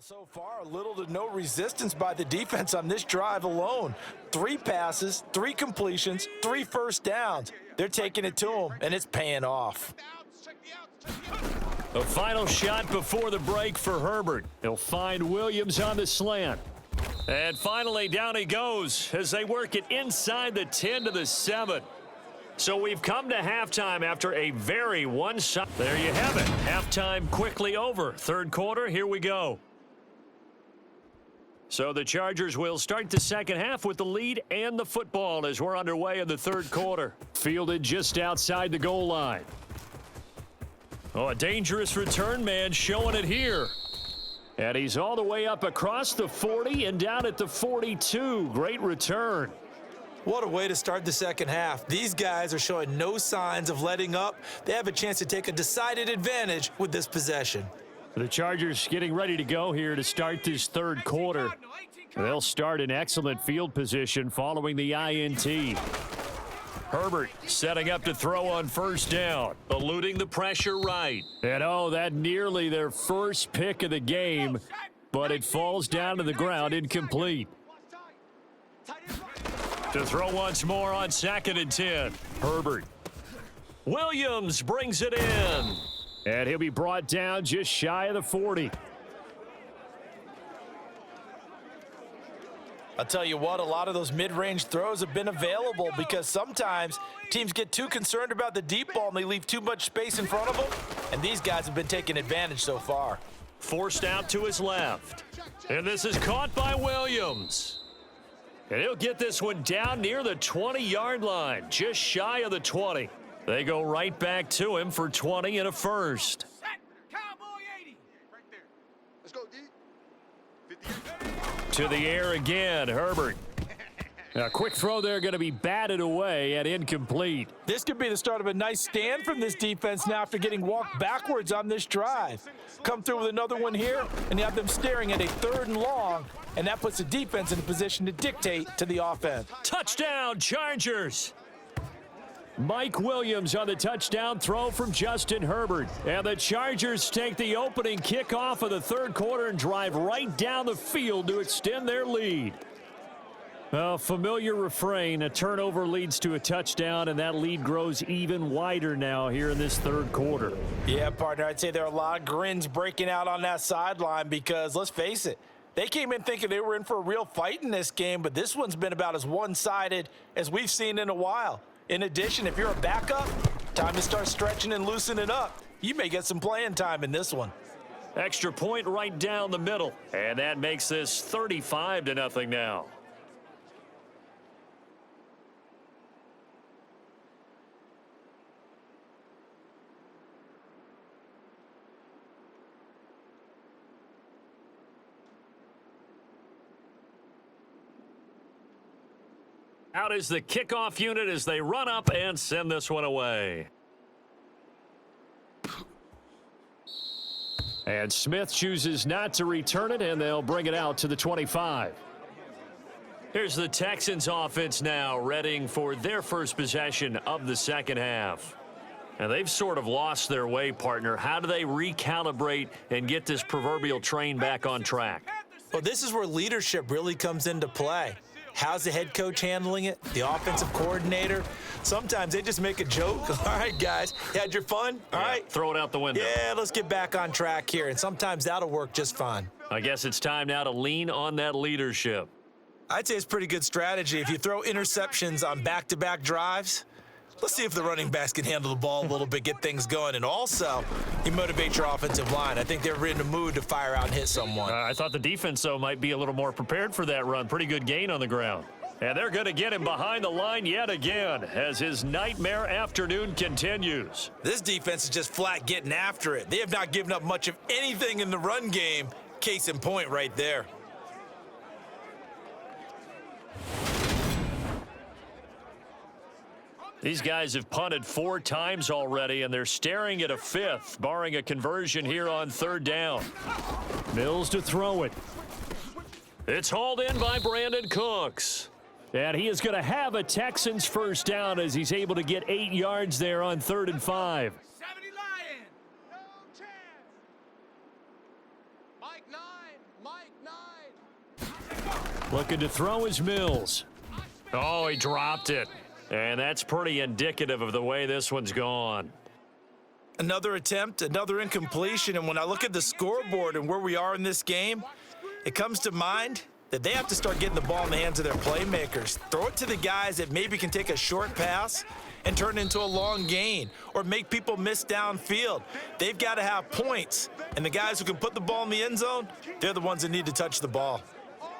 So far, little to no resistance by the defense on this drive alone. 3 passes, 3 completions, 3 first downs. They're taking it to them, and it's paying off. A final shot before the break for Herbert. He'll find Williams on the slant. And finally, down he goes as they work it inside the 10 to the 7. So we've come to halftime after a very one-sided. There you have it. Halftime quickly over. Third quarter, here we go. So the Chargers will start the second half with the lead and the football as we're underway in the third quarter. Fielded just outside the goal line. Oh, a dangerous return man showing it here. And he's all the way up across the 40 and down at the 42. Great return. What a way to start the second half. These guys are showing no signs of letting up. They have a chance to take a decided advantage with this possession. The Chargers getting ready to go here to start this third quarter. They'll start in excellent field position following the INT. Herbert setting up to throw on first down, eluding the pressure right. And oh, that nearly their first pick of the game, but it falls down to the ground incomplete. To throw once more on 2nd and 10. Herbert. Williams brings it in. And he'll be brought down just shy of the 40. I'll tell you what, a lot of those mid-range throws have been available because sometimes teams get too concerned about the deep ball and they leave too much space in front of them, and these guys have been taking advantage so far. Forced out to his left. And this is caught by Williams. And he'll get this one down near the 20-yard line, just shy of the 20. They go right back to him for 20 and a first. To the air again, Herbert. A quick throw there going to be batted away and incomplete. This could be the start of a nice stand from this defense now after getting walked backwards on this drive. Come through with another one here, and you have them staring at a 3rd and long, and that puts the defense in a position to dictate to the offense. Touchdown, Chargers! Mike Williams on the touchdown throw from Justin Herbert. And the Chargers take the opening kickoff of the third quarter and drive right down the field to extend their lead. A familiar refrain, a turnover leads to a touchdown, and that lead grows even wider now here in this third quarter. Yeah, partner, I'd say there are a lot of grins breaking out on that sideline because, let's face it, they came in thinking they were in for a real fight in this game, but this one's been about as one-sided as we've seen in a while. In addition, if you're a backup, time to start stretching and loosening up. You may get some playing time in this one. Extra point right down the middle, and that makes this 35-0 now. Out is the kickoff unit as they run up and send this one away. And Smith chooses not to return it, and they'll bring it out to the 25. Here's the Texans offense now, readying for their first possession of the second half. And they've sort of lost their way, partner. How do they recalibrate and get this proverbial train back on track? Well, this is where leadership really comes into play. How's the head coach handling it? The offensive coordinator? Sometimes they just make a joke. All right, guys, you had your fun? All right. Throw it out the window. Yeah, let's get back on track here, and sometimes that'll work just fine. I guess it's time now to lean on that leadership. I'd say it's pretty good strategy. If you throw interceptions on back-to-back drives, let's see if the running backs can handle the ball a little bit, get things going, and also you motivate your offensive line. I think they're in the mood to fire out and hit someone. I thought the defense, though, might be a little more prepared for that run. Pretty good gain on the ground. And they're going to get him behind the line yet again as his nightmare afternoon continues. This defense is just flat getting after it. They have not given up much of anything in the run game. Case in point right there. These guys have punted 4 times already, and they're staring at a 5th, barring a conversion here on 3rd down. Mills to throw it. It's hauled in by Brandon Cooks. And he is going to have a Texans first down as he's able to get 8 yards there on 3rd and 5. 70 Lion. No chance. Mike 9, Looking to throw is Mills. Oh, he dropped it. And that's pretty indicative of the way this one's gone. Another attempt, another incompletion, and when I look at the scoreboard and where we are in this game, it comes to mind that they have to start getting the ball in the hands of their playmakers. Throw it to the guys that maybe can take a short pass and turn it into a long gain or make people miss downfield. They've got to have points, and the guys who can put the ball in the end zone, they're the ones that need to touch the ball.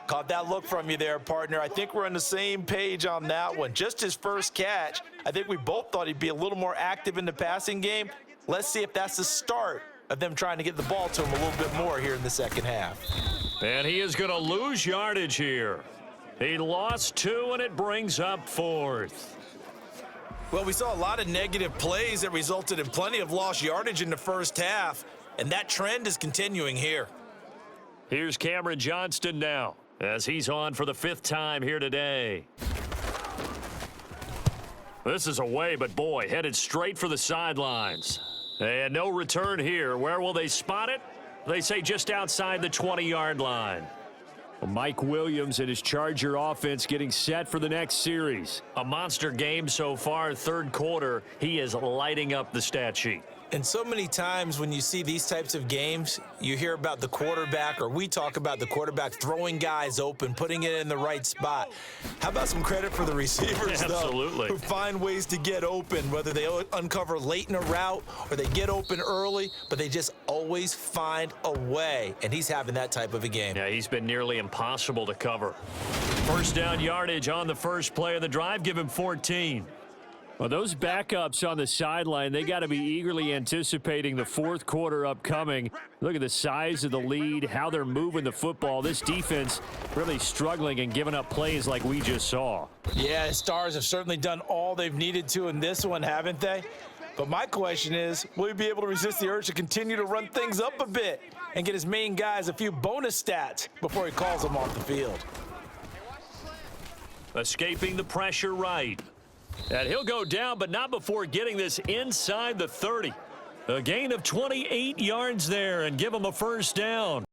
Caught that look from you there, partner. I think we're on the same page on that one. Just his first catch, I think we both thought he'd be a little more active in the passing game. Let's see if that's the start of them trying to get the ball to him a little bit more here in the second half. And he is going to lose yardage here. He lost 2, and it brings up 4th. Well, we saw a lot of negative plays that resulted in plenty of lost yardage in the first half, and that trend is continuing here. Here's Cameron Johnston now, as he's on for the 5th time here today. This is away, but boy, headed straight for the sidelines. And no return here. Where will they spot it? They say just outside the 20-yard line. Well, Mike Williams and his Charger offense getting set for the next series. A monster game so far, 3rd quarter. He is lighting up the stat sheet. And so many times when you see these types of games, you hear about the quarterback, or we talk about the quarterback throwing guys open, putting it in the right spot. How about some credit for the receivers, Absolutely. though, who find ways to get open, whether they uncover late in a route or they get open early, but they just always find a way, and he's having that type of a game. Yeah, he's been nearly impossible to cover. First down yardage on the first play of the drive. Give him 14. Well, those backups on the sideline, they got to be eagerly anticipating the 4th quarter upcoming. Look at the size of the lead, how they're moving the football. This defense really struggling and giving up plays like we just saw. Yeah, Stars have certainly done all they've needed to in this one, haven't they? But my question is, will he be able to resist the urge to continue to run things up a bit and get his main guys a few bonus stats before he calls them off the field? Escaping the pressure right. And he'll go down, but not before getting this inside the 30. A gain of 28 yards there, and give him a first down.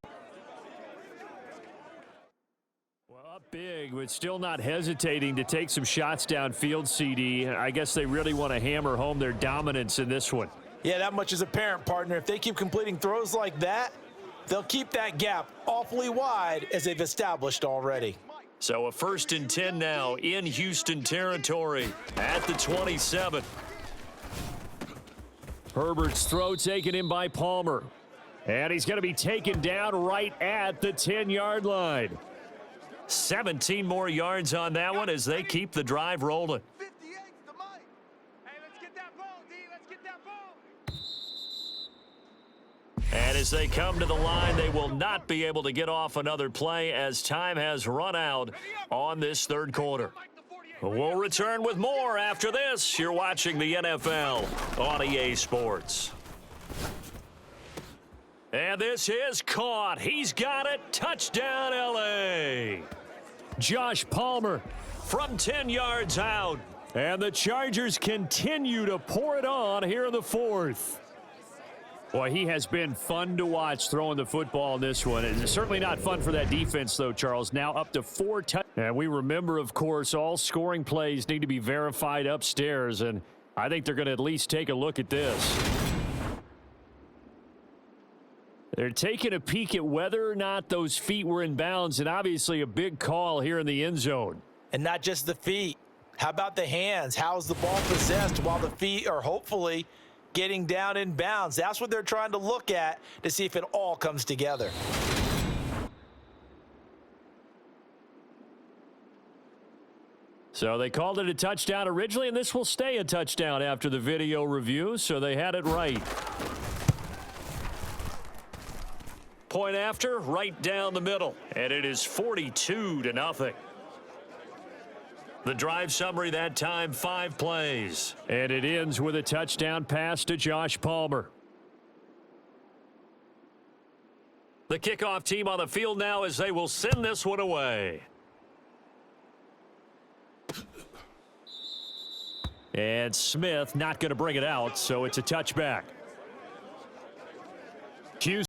Well, up big, but still not hesitating to take some shots downfield, CD. I guess they really want to hammer home their dominance in this one. Yeah, that much is apparent, partner. If they keep completing throws like that, they'll keep that gap awfully wide as they've established already. So a 1st and 10 now in Houston territory at the 27. Herbert's throw taken in by Palmer. And he's going to be taken down right at the 10-yard line. 17 more yards on that one as they keep the drive rolling. And as they come to the line, they will not be able to get off another play as time has run out on this 3rd quarter. We'll return with more after this. You're watching the NFL on EA Sports. And this is caught. He's got it. Touchdown, L.A. Josh Palmer from 10 yards out. And the Chargers continue to pour it on here in the 4th. Boy, he has been fun to watch throwing the football in this one. It's certainly not fun for that defense, though, Charles. Now up to 4 touchdowns. And we remember, of course, all scoring plays need to be verified upstairs, and I think they're going to at least take a look at this. They're taking a peek at whether or not those feet were in bounds, and obviously a big call here in the end zone. And not just the feet. How about the hands? How's the ball possessed while the feet are hopefully getting down in bounds? That's what they're trying to look at to see if it all comes together. So they called it a touchdown originally, and this will stay a touchdown after the video review, so they had it right. Point after, right down the middle, and it is 42-0. The drive summary that time, 5 plays. And it ends with a touchdown pass to Josh Palmer. The kickoff team on the field now as they will send this one away. And Smith not going to bring it out, so it's a touchback.